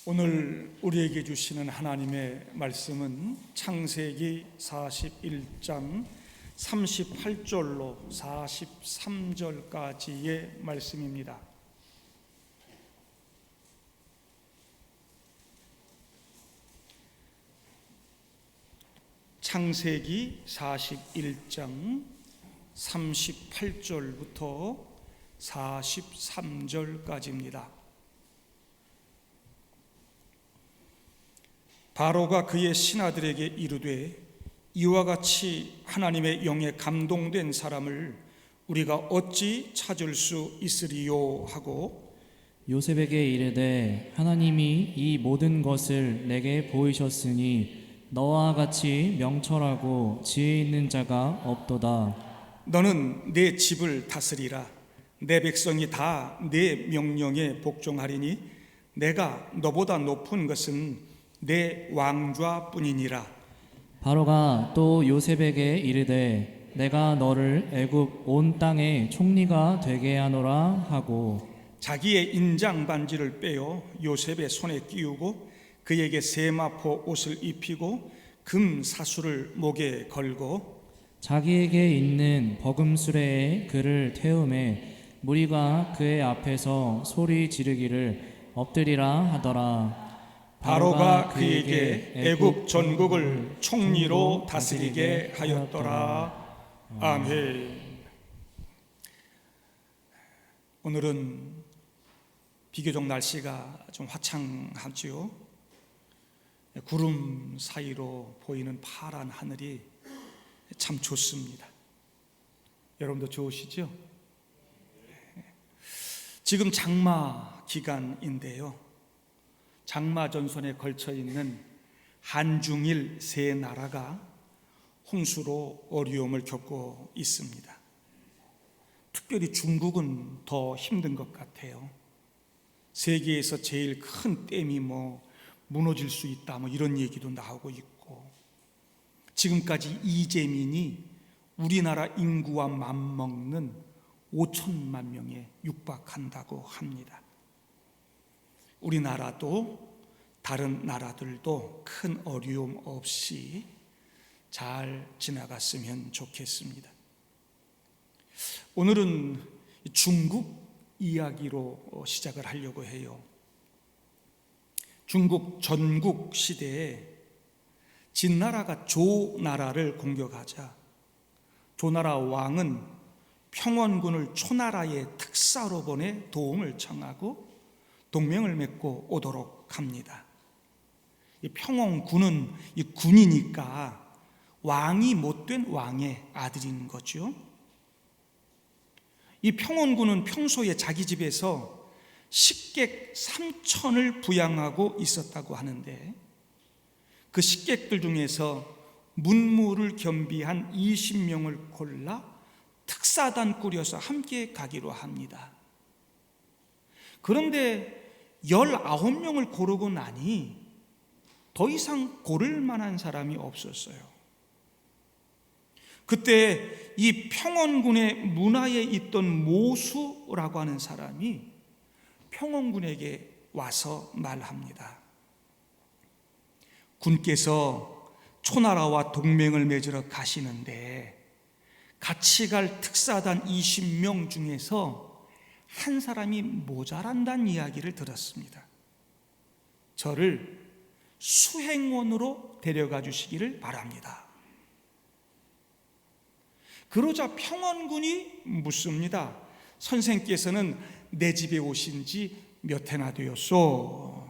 오늘 우리에게 주시는 하나님의 말씀은 창세기 41장 38절로 43절까지의 말씀입니다. 창세기 41장 38절부터 43절까지입니다. 바로가 그의 신하들에게 이르되 이와 같이 하나님의 영에 감동된 사람을 우리가 어찌 찾을 수 있으리요 하고 요셉에게 이르되 하나님이 이 모든 것을 내게 보이셨으니 너와 같이 명철하고 지혜 있는 자가 없도다. 너는 내 집을 다스리라. 내 백성이 다 내 명령에 복종하리니 내가 너보다 높은 것은 내 왕좌뿐이니라. 바로가 또 요셉에게 이르되 내가 너를 애굽 온 땅의 총리가 되게 하노라 하고 자기의 인장 반지를 빼어 요셉의 손에 끼우고 그에게 세마포 옷을 입히고 금 사수를 목에 걸고 자기에게 있는 버금수레에 그를 태우매 무리가 그의 앞에서 소리 지르기를 엎드리라 하더라. 바로가 그에게 애굽 전국을 총리로 다스리게 하였더라. 아멘. 오늘은 비교적 날씨가 좀 화창하지요. 구름 사이로 보이는 파란 하늘이 참 좋습니다. 여러분도 좋으시죠? 지금 장마 기간인데요. 장마 전선에 걸쳐 있는 한중일 세 나라가 홍수로 어려움을 겪고 있습니다. 특별히 중국은 더 힘든 것 같아요. 세계에서 제일 큰 댐이 무너질 수 있다 이런 얘기도 나오고 있고, 지금까지 이재민이 우리나라 인구와 맞먹는 5천만 명에 육박한다고 합니다. 우리나라도 다른 나라들도 큰 어려움 없이 잘 지나갔으면 좋겠습니다. 오늘은 중국 이야기로 시작을 하려고 해요. 중국 전국 시대에 진나라가 조나라를 공격하자 조나라 왕은 평원군을 초나라의 특사로 보내 도움을 청하고 동맹을 맺고 오도록 합니다. 이 평원군은 이 군이니까 왕이 못된 왕의 아들인 거죠. 이 평원군은 평소에 자기 집에서 식객 3천을 부양하고 있었다고 하는데 그 식객들 중에서 문무를 겸비한 20명을 골라 특사단 꾸려서 함께 가기로 합니다. 그런데 19명을 고르고 나니 더 이상 고를 만한 사람이 없었어요. 그때 이 평원군의 문하에 있던 모수라고 하는 사람이 평원군에게 와서 말합니다. 군께서 초나라와 동맹을 맺으러 가시는데 같이 갈 특사단 20명 중에서 한 사람이 모자란다는 이야기를 들었습니다. 저를 수행원으로 데려가 주시기를 바랍니다. 그러자 평원군이 묻습니다. 선생께서는 내 집에 오신 지 몇 해나 되었소?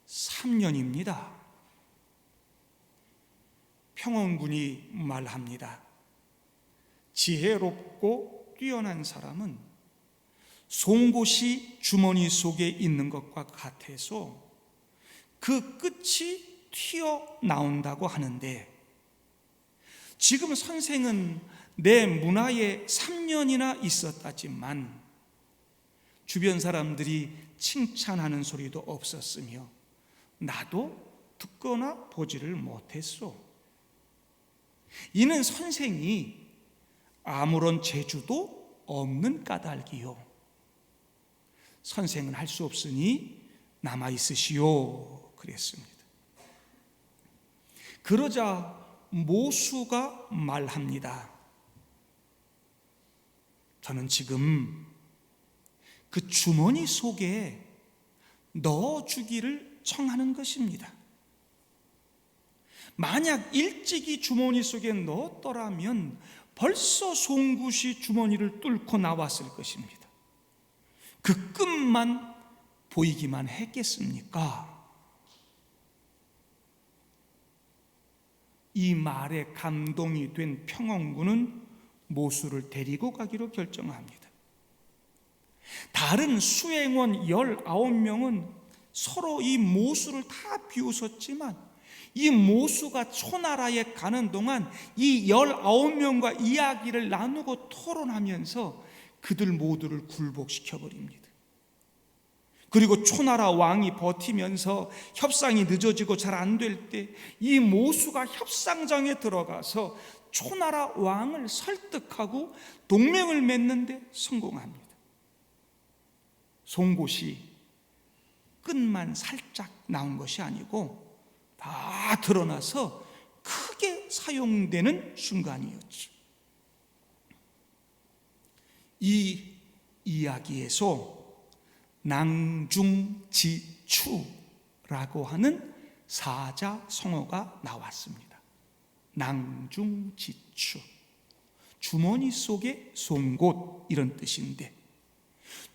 3년입니다. 평원군이 말합니다. 지혜롭고 뛰어난 사람은 송곳이 주머니 속에 있는 것과 같아서 그 끝이 튀어나온다고 하는데 지금 선생은 내 문화에 3년이나 있었다지만 주변 사람들이 칭찬하는 소리도 없었으며 나도 듣거나 보지를 못했소. 이는 선생이 아무런 재주도 없는 까닭이요. 선생은 할 수 없으니 남아 있으시오 그랬습니다. 그러자 모수가 말합니다. 저는 지금 그 주머니 속에 넣어주기를 청하는 것입니다. 만약 일찍이 주머니 속에 넣었더라면 벌써 송굿이 주머니를 뚫고 나왔을 것입니다. 그 끝만 보이기만 했겠습니까? 이 말에 감동이 된 평원군은 모수를 데리고 가기로 결정합니다. 다른 수행원 19명은 서로 이 모수를 다 비웃었지만 이 모수가 초나라에 가는 동안 이 19명과 이야기를 나누고 토론하면서 그들 모두를 굴복시켜버립니다. 그리고 초나라 왕이 버티면서 협상이 늦어지고 잘 안 될 때 이 모수가 협상장에 들어가서 초나라 왕을 설득하고 동맹을 맺는데 성공합니다. 송곳이 끝만 살짝 나온 것이 아니고 다 드러나서 크게 사용되는 순간이었죠. 이 이야기에서 낭중지추라고 하는 사자성어가 나왔습니다. 낭중지추, 주머니 속의 송곳 이런 뜻인데,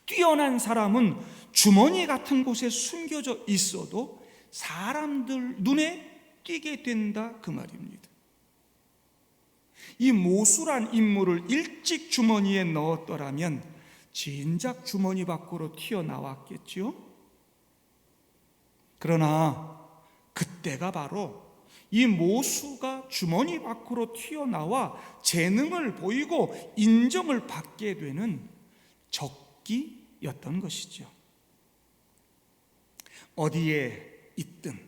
뛰어난 사람은 주머니 같은 곳에 숨겨져 있어도 사람들 눈에 띄게 된다 그 말입니다. 이 모수란 인물을 일찍 주머니에 넣었더라면 진작 주머니 밖으로 튀어나왔겠지요. 그러나 그때가 바로 이 모수가 주머니 밖으로 튀어나와 재능을 보이고 인정을 받게 되는 적기였던 것이죠. 어디에 있든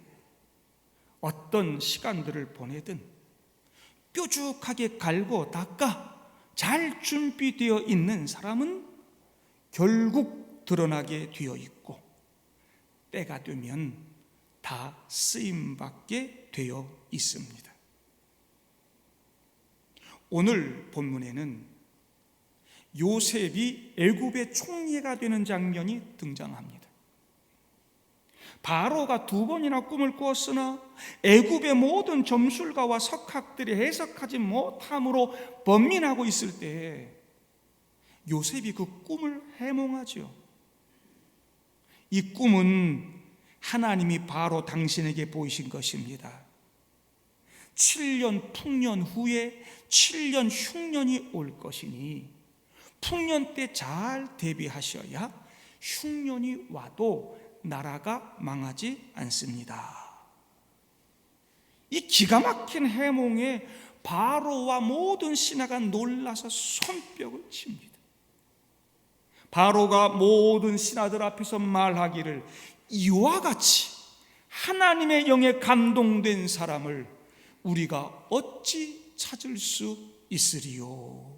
어떤 시간들을 보내든 뾰족하게 갈고 닦아 잘 준비되어 있는 사람은 결국 드러나게 되어 있고 때가 되면 다 쓰임받게 되어 있습니다. 오늘 본문에는 요셉이 애굽의 총리가 되는 장면이 등장합니다. 바로가 2번이나 꿈을 꾸었으나 애굽의 모든 점술가와 석학들이 해석하지 못함으로 번민하고 있을 때 요셉이 그 꿈을 해몽하죠. 이 꿈은 하나님이 바로 당신에게 보이신 것입니다. 7년 풍년 후에 7년 흉년이 올 것이니 풍년 때 잘 대비하셔야 흉년이 와도 나라가 망하지 않습니다. 이 기가 막힌 해몽에 바로와 모든 신하가 놀라서 손뼉을 칩니다. 바로가 모든 신하들 앞에서 말하기를 이와 같이 하나님의 영에 감동된 사람을 우리가 어찌 찾을 수 있으리요.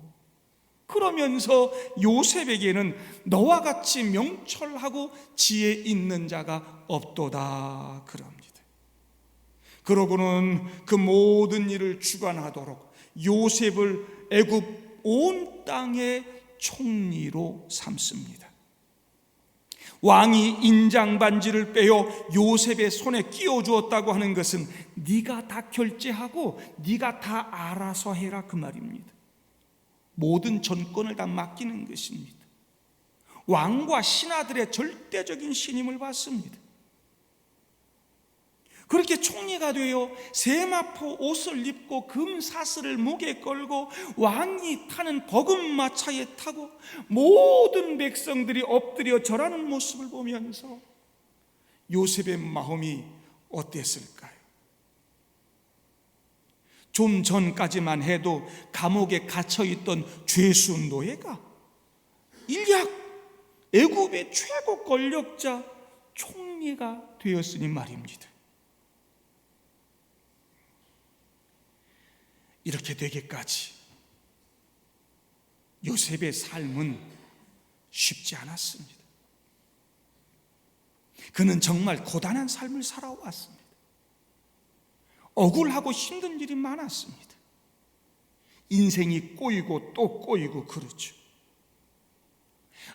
그러면서 요셉에게는 너와 같이 명철하고 지혜 있는 자가 없도다 그럽니다. 그러고는 그 모든 일을 주관하도록 요셉을 애굽 온 땅의 총리로 삼습니다. 왕이 인장 반지를 빼어 요셉의 손에 끼워 주었다고 하는 것은 네가 다 결제하고 네가 다 알아서 해라 그 말입니다. 모든 전권을 다 맡기는 것입니다. 왕과 신하들의 절대적인 신임을 받습니다. 그렇게 총리가 되어 세마포 옷을 입고 금사슬을 목에 걸고 왕이 타는 버금마차에 타고 모든 백성들이 엎드려 절하는 모습을 보면서 요셉의 마음이 어땠을까요? 좀 전까지만 해도 감옥에 갇혀있던 죄수 노예가 일약 애굽의 최고 권력자 총리가 되었으니 말입니다. 이렇게 되기까지 요셉의 삶은 쉽지 않았습니다. 그는 정말 고단한 삶을 살아왔습니다. 억울하고 힘든 일이 많았습니다. 인생이 꼬이고 또 꼬이고 그렇죠.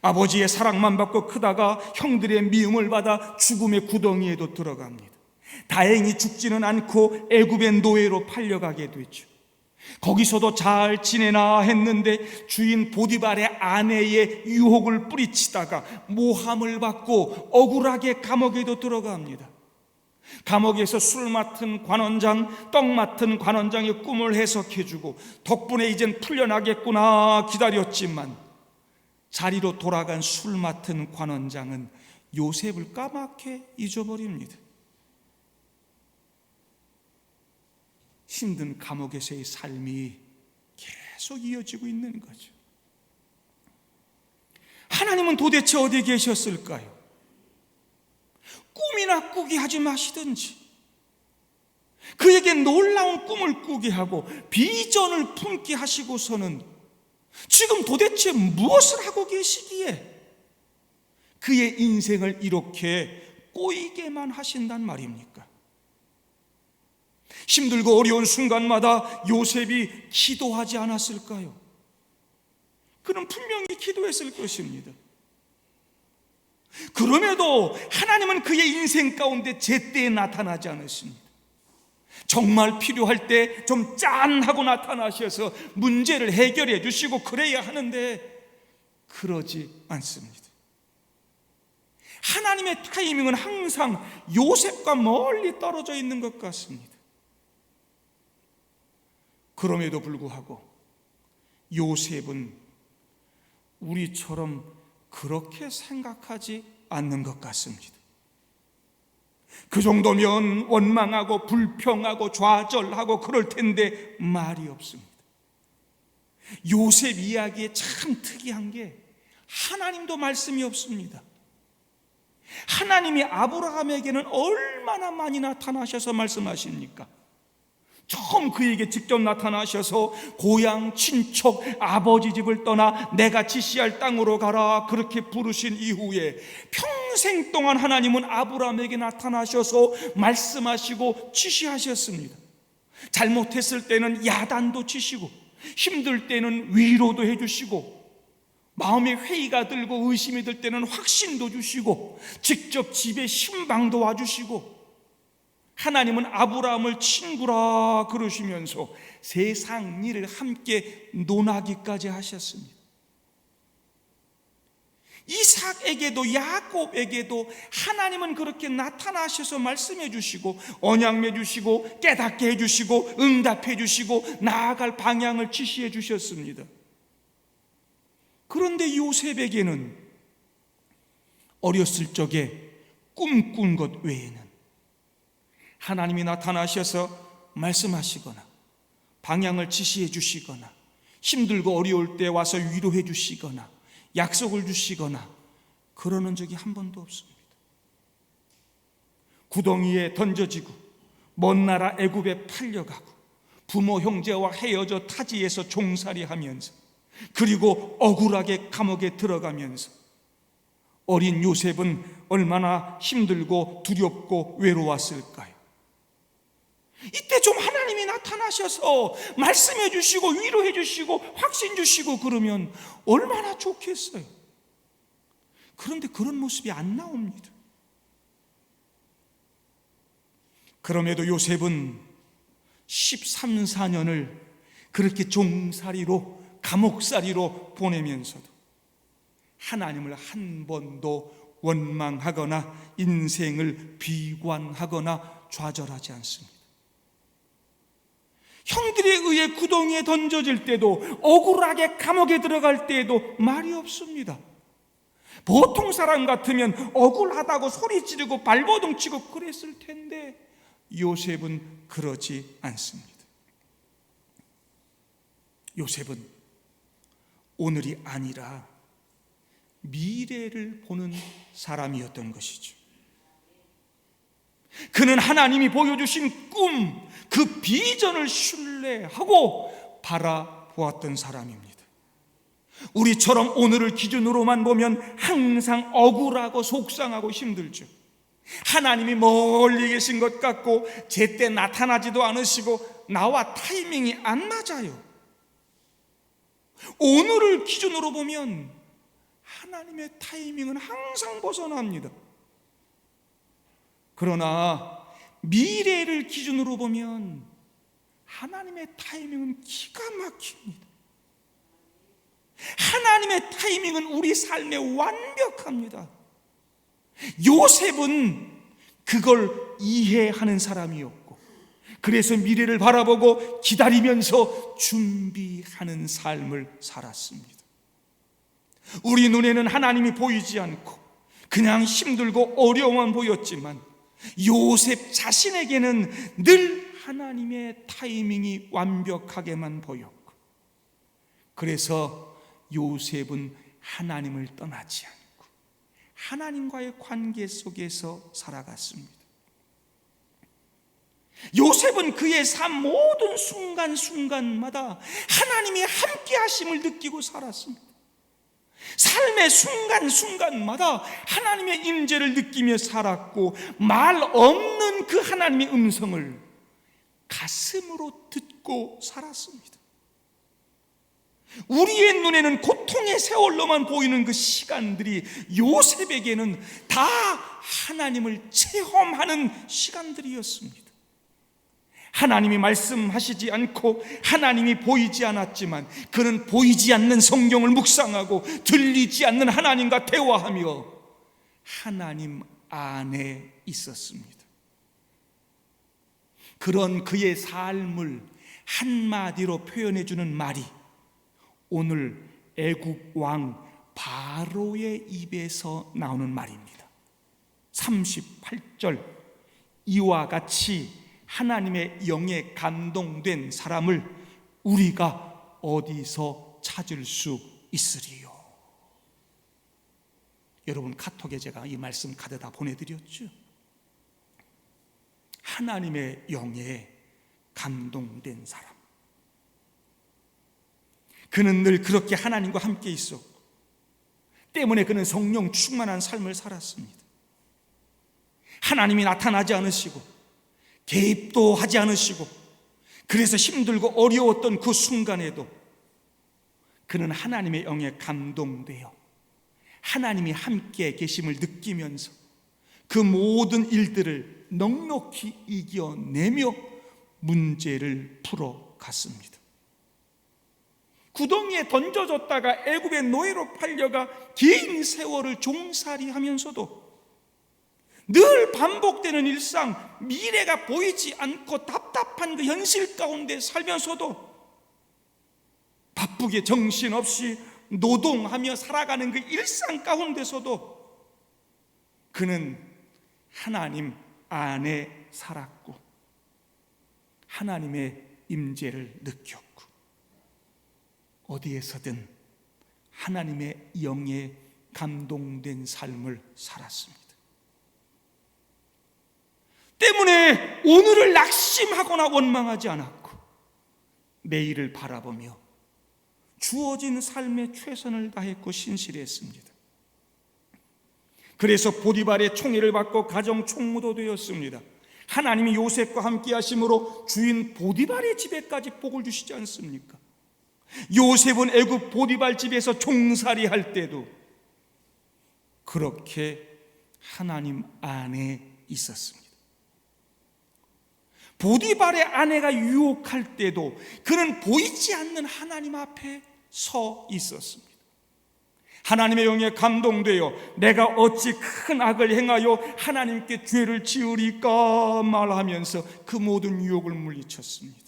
아버지의 사랑만 받고 크다가 형들의 미움을 받아 죽음의 구덩이에도 들어갑니다. 다행히 죽지는 않고 애굽의 노예로 팔려가게 되죠. 거기서도 잘 지내나 했는데 주인 보디발의 아내의 유혹을 뿌리치다가 모함을 받고 억울하게 감옥에도 들어갑니다. 감옥에서 술 맡은 관원장, 떡 맡은 관원장의 꿈을 해석해주고 덕분에 이젠 풀려나겠구나 기다렸지만 자리로 돌아간 술 맡은 관원장은 요셉을 까맣게 잊어버립니다. 힘든 감옥에서의 삶이 계속 이어지고 있는 거죠. 하나님은 도대체 어디 계셨을까요? 꿈이나 꾸게 하지 마시든지 그에게 놀라운 꿈을 꾸게 하고 비전을 품게 하시고서는 지금 도대체 무엇을 하고 계시기에 그의 인생을 이렇게 꼬이게만 하신단 말입니까? 힘들고 어려운 순간마다 요셉이 기도하지 않았을까요? 그는 분명히 기도했을 것입니다. 그럼에도 하나님은 그의 인생 가운데 제때에 나타나지 않으십니다. 정말 필요할 때 좀 짠하고 나타나셔서 문제를 해결해 주시고 그래야 하는데 그러지 않습니다. 하나님의 타이밍은 항상 요셉과 멀리 떨어져 있는 것 같습니다. 그럼에도 불구하고 요셉은 우리처럼 그렇게 생각하지 않는 것 같습니다. 그 정도면 원망하고 불평하고 좌절하고 그럴 텐데 말이 없습니다. 요셉 이야기에 참 특이한 게 하나님도 말씀이 없습니다. 하나님이 아브라함에게는 얼마나 많이 나타나셔서 말씀하십니까? 처음 그에게 직접 나타나셔서 고향 친척 아버지 집을 떠나 내가 지시할 땅으로 가라 그렇게 부르신 이후에 평생 동안 하나님은 아브라함에게 나타나셔서 말씀하시고 지시하셨습니다. 잘못했을 때는 야단도 치시고 힘들 때는 위로도 해주시고 마음에 회의가 들고 의심이 들 때는 확신도 주시고 직접 집에 신방도 와주시고 하나님은 아브라함을 친구라 그러시면서 세상 일을 함께 논하기까지 하셨습니다. 이삭에게도 야곱에게도 하나님은 그렇게 나타나셔서 말씀해 주시고 언약 맺으시고 깨닫게 해주시고 응답해 주시고 나아갈 방향을 지시해 주셨습니다. 그런데 요셉에게는 어렸을 적에 꿈꾼 것 외에는 하나님이 나타나셔서 말씀하시거나 방향을 지시해 주시거나 힘들고 어려울 때 와서 위로해 주시거나 약속을 주시거나 그러는 적이 한 번도 없습니다. 구덩이에 던져지고 먼 나라 애굽에 팔려가고 부모 형제와 헤어져 타지에서 종살이하면서 그리고 억울하게 감옥에 들어가면서 어린 요셉은 얼마나 힘들고 두렵고 외로웠을까요? 이때 좀 하나님이 나타나셔서 말씀해 주시고 위로해 주시고 확신 주시고 그러면 얼마나 좋겠어요. 그런데 그런 모습이 안 나옵니다. 그럼에도 요셉은 13, 14년을 그렇게 종살이로 감옥살이로 보내면서도 하나님을 한 번도 원망하거나 인생을 비관하거나 좌절하지 않습니다. 형들에 의해 구덩이에 던져질 때도 억울하게 감옥에 들어갈 때에도 말이 없습니다. 보통 사람 같으면 억울하다고 소리 지르고 발버둥 치고 그랬을 텐데 요셉은 그러지 않습니다. 요셉은 오늘이 아니라 미래를 보는 사람이었던 것이죠. 그는 하나님이 보여주신 꿈, 그 비전을 신뢰하고 바라보았던 사람입니다. 우리처럼 오늘을 기준으로만 보면 항상 억울하고 속상하고 힘들죠. 하나님이 멀리 계신 것 같고 제때 나타나지도 않으시고 나와 타이밍이 안 맞아요. 오늘을 기준으로 보면 하나님의 타이밍은 항상 벗어납니다. 그러나 미래를 기준으로 보면 하나님의 타이밍은 기가 막힙니다. 하나님의 타이밍은 우리 삶에 완벽합니다. 요셉은 그걸 이해하는 사람이었고, 그래서 미래를 바라보고 기다리면서 준비하는 삶을 살았습니다. 우리 눈에는 하나님이 보이지 않고 그냥 힘들고 어려움만 보였지만 요셉 자신에게는 늘 하나님의 타이밍이 완벽하게만 보였고, 그래서 요셉은 하나님을 떠나지 않고 하나님과의 관계 속에서 살아갔습니다. 요셉은 그의 삶 모든 순간순간마다 하나님의 함께 하심을 느끼고 살았습니다. 삶의 순간순간마다 하나님의 임재를 느끼며 살았고, 말 없는 그 하나님의 음성을 가슴으로 듣고 살았습니다. 우리의 눈에는 고통의 세월로만 보이는 그 시간들이 요셉에게는 다 하나님을 체험하는 시간들이었습니다. 하나님이 말씀하시지 않고 하나님이 보이지 않았지만 그는 보이지 않는 성경을 묵상하고 들리지 않는 하나님과 대화하며 하나님 안에 있었습니다. 그런 그의 삶을 한마디로 표현해주는 말이 오늘 애국 왕 바로의 입에서 나오는 말입니다. 38절, 이와 같이 하나님의 영에 감동된 사람을 우리가 어디서 찾을 수 있으리요? 여러분, 카톡에 제가 이 말씀 가져다 보내드렸죠. 하나님의 영에 감동된 사람, 그는 늘 그렇게 하나님과 함께 있었고 때문에 그는 성령 충만한 삶을 살았습니다. 하나님이 나타나지 않으시고 개입도 하지 않으시고 그래서 힘들고 어려웠던 그 순간에도 그는 하나님의 영에 감동되어 하나님이 함께 계심을 느끼면서 그 모든 일들을 넉넉히 이겨내며 문제를 풀어갔습니다. 구덩이에 던져졌다가 애굽의 노예로 팔려가 긴 세월을 종살이하면서도 늘 반복되는 일상, 미래가 보이지 않고 답답한 그 현실 가운데 살면서도 바쁘게 정신없이 노동하며 살아가는 그 일상 가운데서도 그는 하나님 안에 살았고 하나님의 임재를 느꼈고 어디에서든 하나님의 영에 감동된 삶을 살았습니다. 때문에 오늘을 낙심하거나 원망하지 않았고 내일을 바라보며 주어진 삶에 최선을 다했고 신실했습니다. 그래서 보디발의 총애를 받고 가정 총무도 되었습니다. 하나님이 요셉과 함께 하심으로 주인 보디발의 집에까지 복을 주시지 않습니까? 요셉은 애굽 보디발 집에서 종살이 할 때도 그렇게 하나님 안에 있었습니다. 보디발의 아내가 유혹할 때도 그는 보이지 않는 하나님 앞에 서 있었습니다. 하나님의 영에 감동되어 내가 어찌 큰 악을 행하여 하나님께 죄를 지으리까 말하면서 그 모든 유혹을 물리쳤습니다.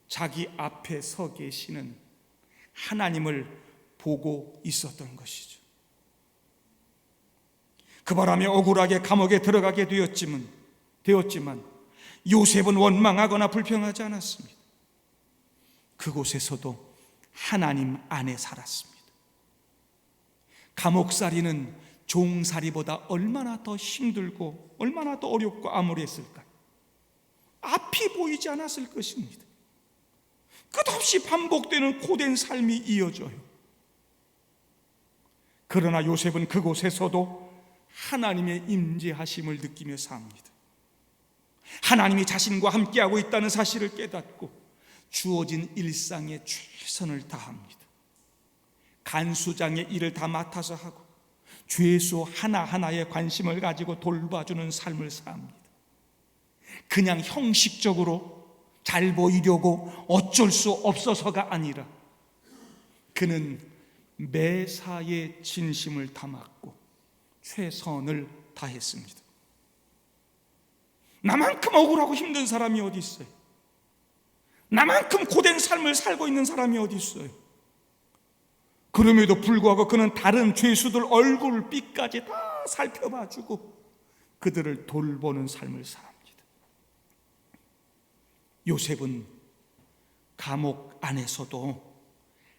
자기 앞에 서 계시는 하나님을 보고 있었던 것이죠. 그 바람에 억울하게 감옥에 들어가게 되었지만 요셉은 원망하거나 불평하지 않았습니다. 그곳에서도 하나님 안에 살았습니다. 감옥살이는 종살이보다 얼마나 더 힘들고 얼마나 더 어렵고 암울했을까? 앞이 보이지 않았을 것입니다. 끝없이 반복되는 고된 삶이 이어져요. 그러나 요셉은 그곳에서도 하나님의 임재하심을 느끼며 삽니다. 하나님이 자신과 함께하고 있다는 사실을 깨닫고 주어진 일상에 최선을 다합니다. 간수장의 일을 다 맡아서 하고 죄수 하나하나에 관심을 가지고 돌봐주는 삶을 삽니다. 그냥 형식적으로 잘 보이려고 어쩔 수 없어서가 아니라 그는 매사에 진심을 담았고 최선을 다했습니다. 나만큼 억울하고 힘든 사람이 어디 있어요? 나만큼 고된 삶을 살고 있는 사람이 어디 있어요? 그럼에도 불구하고 그는 다른 죄수들 얼굴빛까지 다 살펴봐주고 그들을 돌보는 삶을 삽니다. 요셉은 감옥 안에서도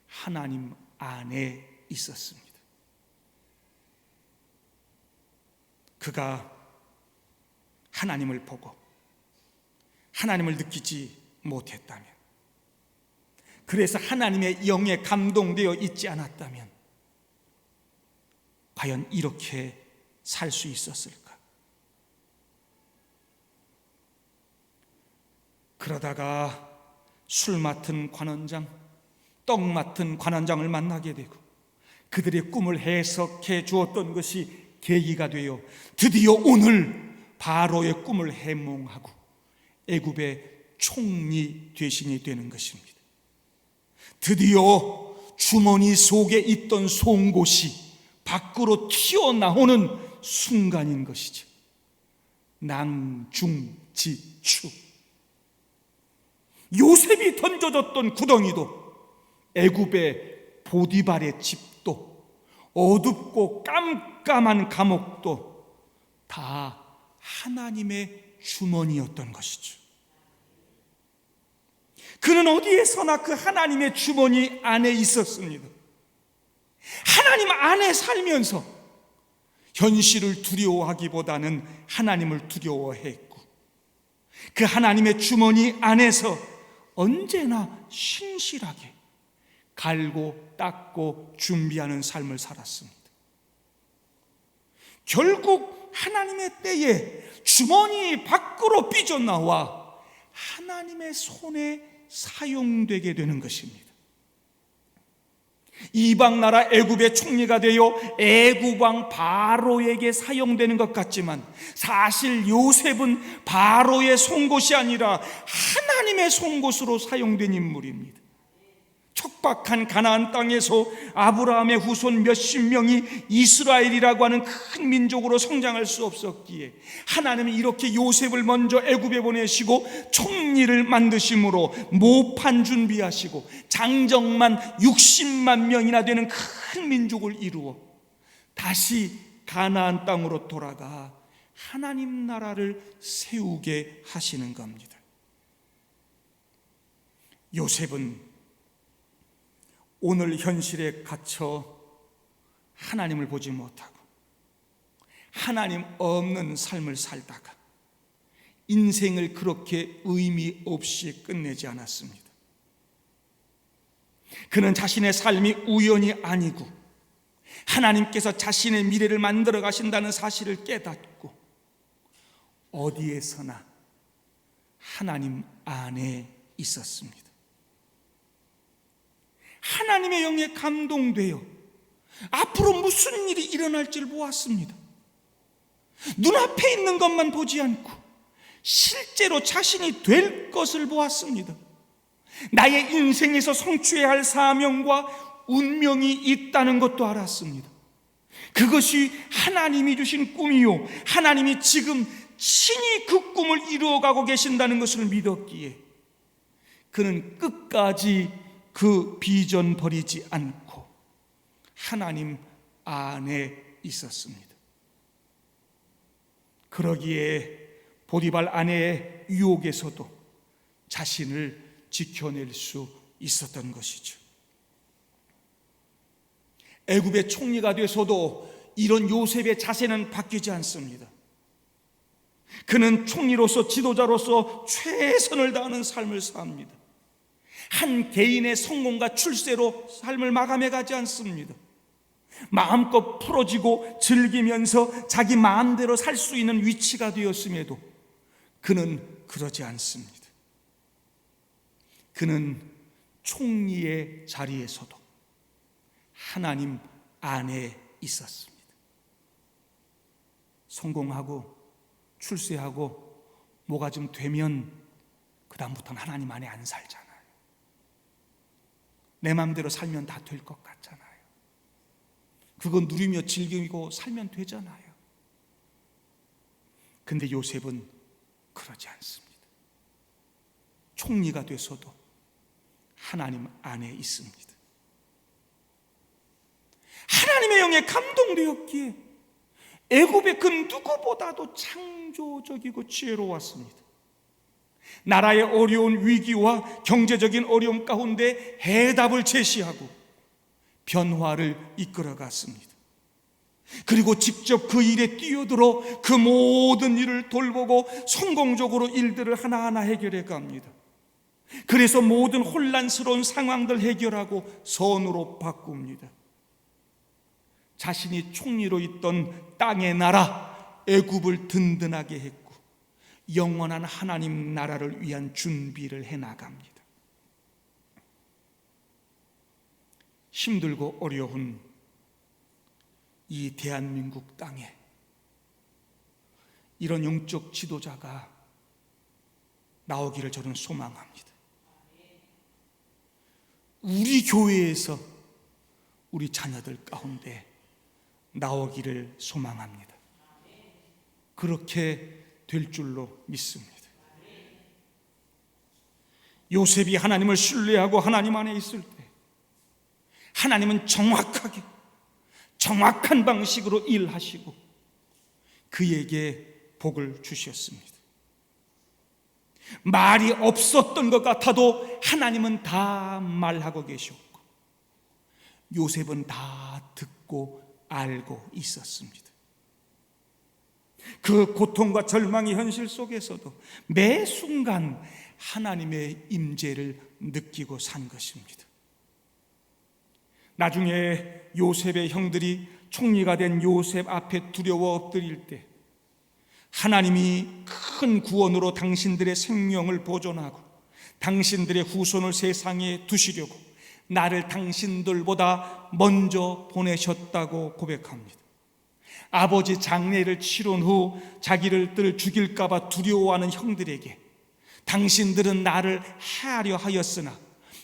하나님 안에 있었습니다. 그가 하나님을 보고 하나님을 느끼지 못했다면, 그래서 하나님의 영에 감동되어 있지 않았다면 과연 이렇게 살 수 있었을까? 그러다가 술 맡은 관원장, 떡 맡은 관원장을 만나게 되고 그들의 꿈을 해석해 주었던 것이 계기가 되어 드디어 오늘 바로의 꿈을 해몽하고 애굽의 총리 대신이 되는 것입니다. 드디어 주머니 속에 있던 송곳이 밖으로 튀어나오는 순간인 것이죠. 낭중지추. 요셉이 던져졌던 구덩이도 애굽의 보디발의 집도 어둡고 깜깜한 감옥도 다 하나님의 주머니였던 것이죠. 그는 어디에서나 그 하나님의 주머니 안에 있었습니다. 하나님 안에 살면서 현실을 두려워하기보다는 하나님을 두려워했고 그 하나님의 주머니 안에서 언제나 신실하게 갈고 닦고 준비하는 삶을 살았습니다. 결국 하나님의 때에 주머니 밖으로 삐져나와 하나님의 손에 사용되게 되는 것입니다. 이방 나라 애굽의 총리가 되어 애굽 왕 바로에게 사용되는 것 같지만 사실 요셉은 바로의 송곳이 아니라 하나님의 송곳으로 사용된 인물입니다. 척박한 가나안 땅에서 아브라함의 후손 몇십 명이 이스라엘이라고 하는 큰 민족으로 성장할 수 없었기에 하나님이 이렇게 요셉을 먼저 애굽에 보내시고 총리를 만드심으로 모판 준비하시고 장정만 60만 명이나 되는 큰 민족을 이루어 다시 가나안 땅으로 돌아가 하나님 나라를 세우게 하시는 겁니다. 요셉은 오늘 현실에 갇혀 하나님을 보지 못하고 하나님 없는 삶을 살다가 인생을 그렇게 의미 없이 끝내지 않았습니다. 그는 자신의 삶이 우연이 아니고 하나님께서 자신의 미래를 만들어 가신다는 사실을 깨닫고 어디에서나 하나님 안에 있었습니다. 하나님의 영에 감동되어 앞으로 무슨 일이 일어날지를 보았습니다. 눈앞에 있는 것만 보지 않고 실제로 자신이 될 것을 보았습니다. 나의 인생에서 성취해야 할 사명과 운명이 있다는 것도 알았습니다. 그것이 하나님이 주신 꿈이요 하나님이 지금 친히 그 꿈을 이루어가고 계신다는 것을 믿었기에 그는 끝까지 그 비전 버리지 않고 하나님 안에 있었습니다. 그러기에 보디발 아내의 유혹에서도 자신을 지켜낼 수 있었던 것이죠. 애굽의 총리가 돼서도 이런 요셉의 자세는 바뀌지 않습니다. 그는 총리로서 지도자로서 최선을 다하는 삶을 삽니다. 한 개인의 성공과 출세로 삶을 마감해 가지 않습니다. 마음껏 풀어지고 즐기면서 자기 마음대로 살 수 있는 위치가 되었음에도 그는 그러지 않습니다. 그는 총리의 자리에서도 하나님 안에 있었습니다. 성공하고 출세하고 뭐가 좀 되면 그 다음부터는 하나님 안에 안 살잖아요. 내 마음대로 살면 다 될 것 같잖아요. 그거 누리며 즐기고 살면 되잖아요. 근데 요셉은 그러지 않습니다. 총리가 돼서도 하나님 안에 있습니다. 하나님의 영에 감동되었기에 애굽의 그 누구보다도 창조적이고 지혜로웠습니다. 나라의 어려운 위기와 경제적인 어려움 가운데 해답을 제시하고 변화를 이끌어갔습니다. 그리고 직접 그 일에 뛰어들어 그 모든 일을 돌보고 성공적으로 일들을 하나하나 해결해 갑니다. 그래서 모든 혼란스러운 상황들 해결하고 선으로 바꿉니다. 자신이 총리로 있던 땅의 나라 애굽을 든든하게 했고 영원한 하나님 나라를 위한 준비를 해나갑니다. 힘들고 어려운 이 대한민국 땅에 이런 영적 지도자가 나오기를 저는 소망합니다. 우리 교회에서 우리 자녀들 가운데 나오기를 소망합니다. 그렇게 될 줄로 믿습니다. 요셉이 하나님을 신뢰하고 하나님 안에 있을 때 하나님은 정확하게 정확한 방식으로 일하시고 그에게 복을 주셨습니다. 말이 없었던 것 같아도 하나님은 다 말하고 계셨고 요셉은 다 듣고 알고 있었습니다. 그 고통과 절망의 현실 속에서도 매 순간 하나님의 임재를 느끼고 산 것입니다. 나중에 요셉의 형들이 총리가 된 요셉 앞에 두려워 엎드릴 때 하나님이 큰 구원으로 당신들의 생명을 보존하고 당신들의 후손을 세상에 두시려고 나를 당신들보다 먼저 보내셨다고 고백합니다. 아버지 장례를 치른 후 자기를 죽일까 봐 두려워하는 형들에게 당신들은 나를 해하려 하였으나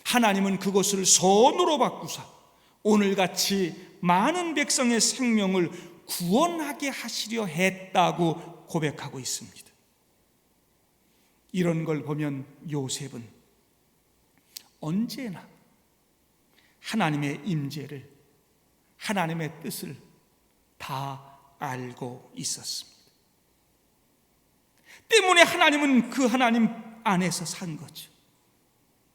하나님은 그것을 선으로 바꾸사 오늘같이 많은 백성의 생명을 구원하게 하시려 했다고 고백하고 있습니다. 이런 걸 보면 요셉은 언제나 하나님의 임재를 하나님의 뜻을 다 알고 있었습니다. 때문에 하나님은 그 하나님 안에서 산 거죠.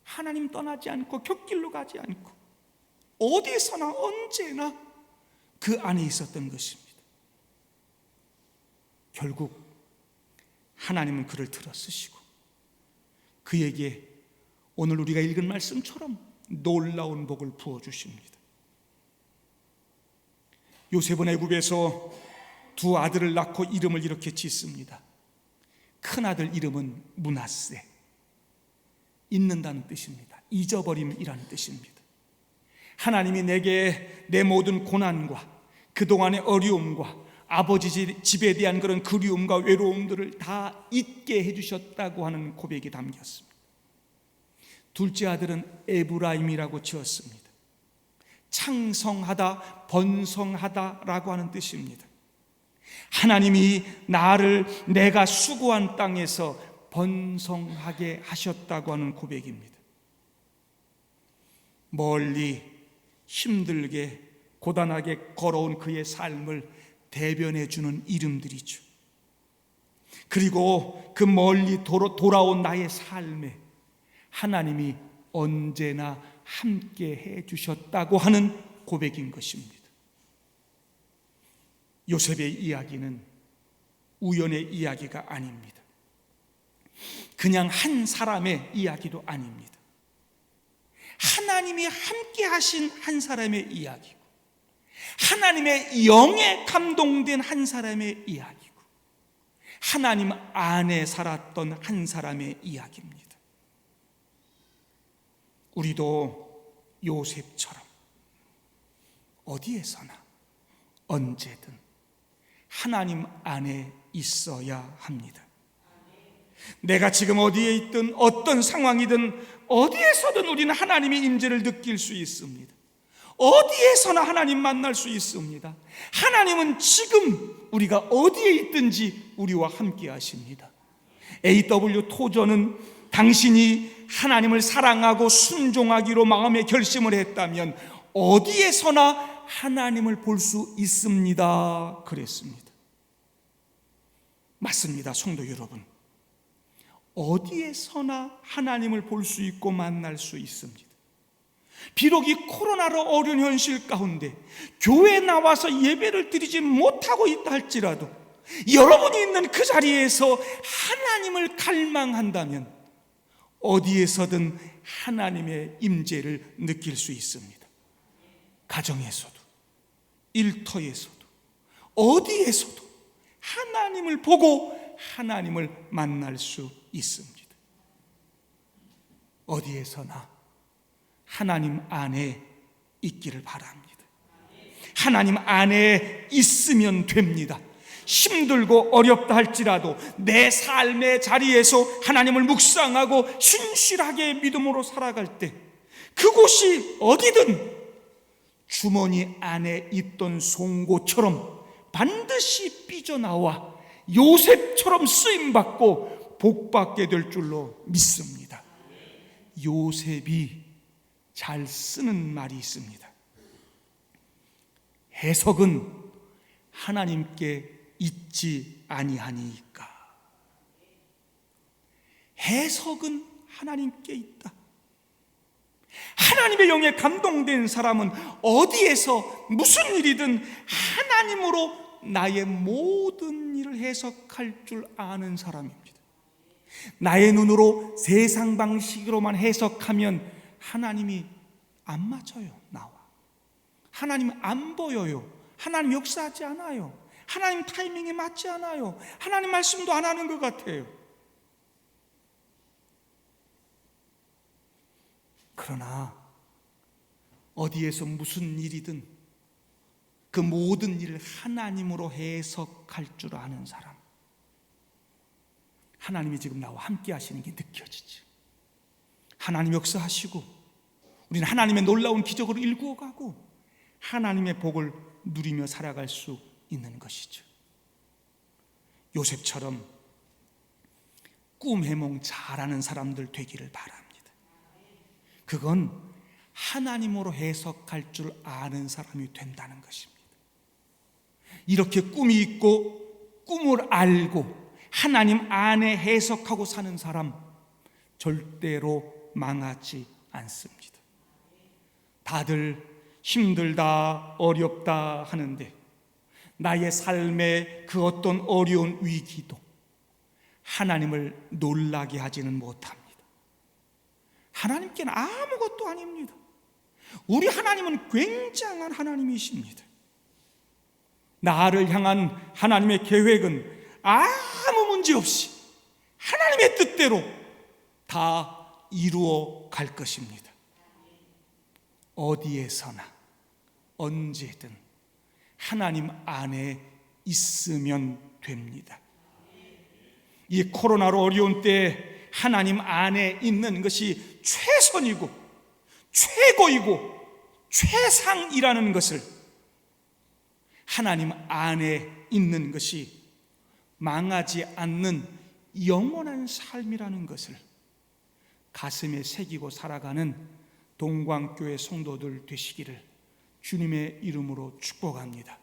하나님 떠나지 않고 곁길로 가지 않고 어디서나 언제나 그 안에 있었던 것입니다. 결국 하나님은 그를 들어 쓰시고 그에게 오늘 우리가 읽은 말씀처럼 놀라운 복을 부어주십니다. 요셉은 애굽에서 두 아들을 낳고 이름을 이렇게 짓습니다. 큰 아들 이름은 므낫세, 잊는다는 뜻입니다. 잊어버림이라는 뜻입니다. 하나님이 내게 내 모든 고난과 그동안의 어려움과 아버지 집에 대한 그런 그리움과 외로움들을 다 잊게 해주셨다고 하는 고백이 담겼습니다. 둘째 아들은 에브라임이라고 지었습니다. 창성하다, 번성하다라고 하는 뜻입니다. 하나님이 나를 내가 수고한 땅에서 번성하게 하셨다고 하는 고백입니다. 멀리 힘들게 고단하게 걸어온 그의 삶을 대변해 주는 이름들이죠. 그리고 그 멀리 돌아온 나의 삶에 하나님이 언제나 함께 해 주셨다고 하는 고백인 것입니다. 요셉의 이야기는 우연의 이야기가 아닙니다. 그냥 한 사람의 이야기도 아닙니다. 하나님이 함께 하신 한 사람의 이야기고 하나님의 영에 감동된 한 사람의 이야기고, 하나님 안에 살았던 한 사람의 이야기입니다. 우리도 요셉처럼 어디에서나 언제든 하나님 안에 있어야 합니다. 내가 지금 어디에 있든 어떤 상황이든 어디에서든 우리는 하나님의 임재를 느낄 수 있습니다. 어디에서나 하나님 만날 수 있습니다. 하나님은 지금 우리가 어디에 있든지 우리와 함께 하십니다. A.W. 토저는 당신이 하나님을 사랑하고 순종하기로 마음의 결심을 했다면 어디에서나 하나님을 볼 수 있습니다, 그랬습니다. 맞습니다, 성도 여러분. 어디에서나 하나님을 볼 수 있고 만날 수 있습니다. 비록 이 코로나로 어려운 현실 가운데 교회에 나와서 예배를 드리지 못하고 있다 할지라도 여러분이 있는 그 자리에서 하나님을 갈망한다면 어디에서든 하나님의 임재를 느낄 수 있습니다. 가정에서도, 일터에서도, 어디에서도 하나님을 보고 하나님을 만날 수 있습니다. 어디에서나 하나님 안에 있기를 바랍니다. 하나님 안에 있으면 됩니다. 힘들고 어렵다 할지라도 내 삶의 자리에서 하나님을 묵상하고 신실하게 믿음으로 살아갈 때 그곳이 어디든 주머니 안에 있던 송곳처럼 반드시 삐져나와 요셉처럼 쓰임받고 복받게 될 줄로 믿습니다. 요셉이 잘 쓰는 말이 있습니다. 해석은 하나님께 있지 아니하니까. 해석은 하나님께 있다. 하나님의 영에 감동된 사람은 어디에서 무슨 일이든 하나님으로 나의 모든 일을 해석할 줄 아는 사람입니다. 나의 눈으로 세상 방식으로만 해석하면 하나님이 안 맞아요. 나와 하나님 안 보여요. 하나님 역사하지 않아요. 하나님 타이밍에 맞지 않아요. 하나님 말씀도 안 하는 것 같아요. 그러나 어디에서 무슨 일이든 그 모든 일을 하나님으로 해석할 줄 아는 사람, 하나님이 지금 나와 함께 하시는 게 느껴지죠. 하나님 역사하시고 우리는 하나님의 놀라운 기적으로 일구어가고 하나님의 복을 누리며 살아갈 수 있는 것이죠. 요셉처럼 꿈 해몽 잘하는 사람들 되기를 바랍니다. 그건 하나님으로 해석할 줄 아는 사람이 된다는 것입니다. 이렇게 꿈이 있고 꿈을 알고 하나님 안에 해석하고 사는 사람 절대로 망하지 않습니다. 다들 힘들다 어렵다 하는데 나의 삶의 그 어떤 어려운 위기도 하나님을 놀라게 하지는 못합니다. 하나님께는 아무것도 아닙니다. 우리 하나님은 굉장한 하나님이십니다. 나를 향한 하나님의 계획은 아무 문제 없이 하나님의 뜻대로 다 이루어 갈 것입니다. 어디에서나 언제든 하나님 안에 있으면 됩니다. 이 코로나로 어려운 때 하나님 안에 있는 것이 최선이고 최고이고 최상이라는 것을, 하나님 안에 있는 것이 망하지 않는 영원한 삶이라는 것을 가슴에 새기고 살아가는 동광교회 성도들 되시기를 주님의 이름으로 축복합니다.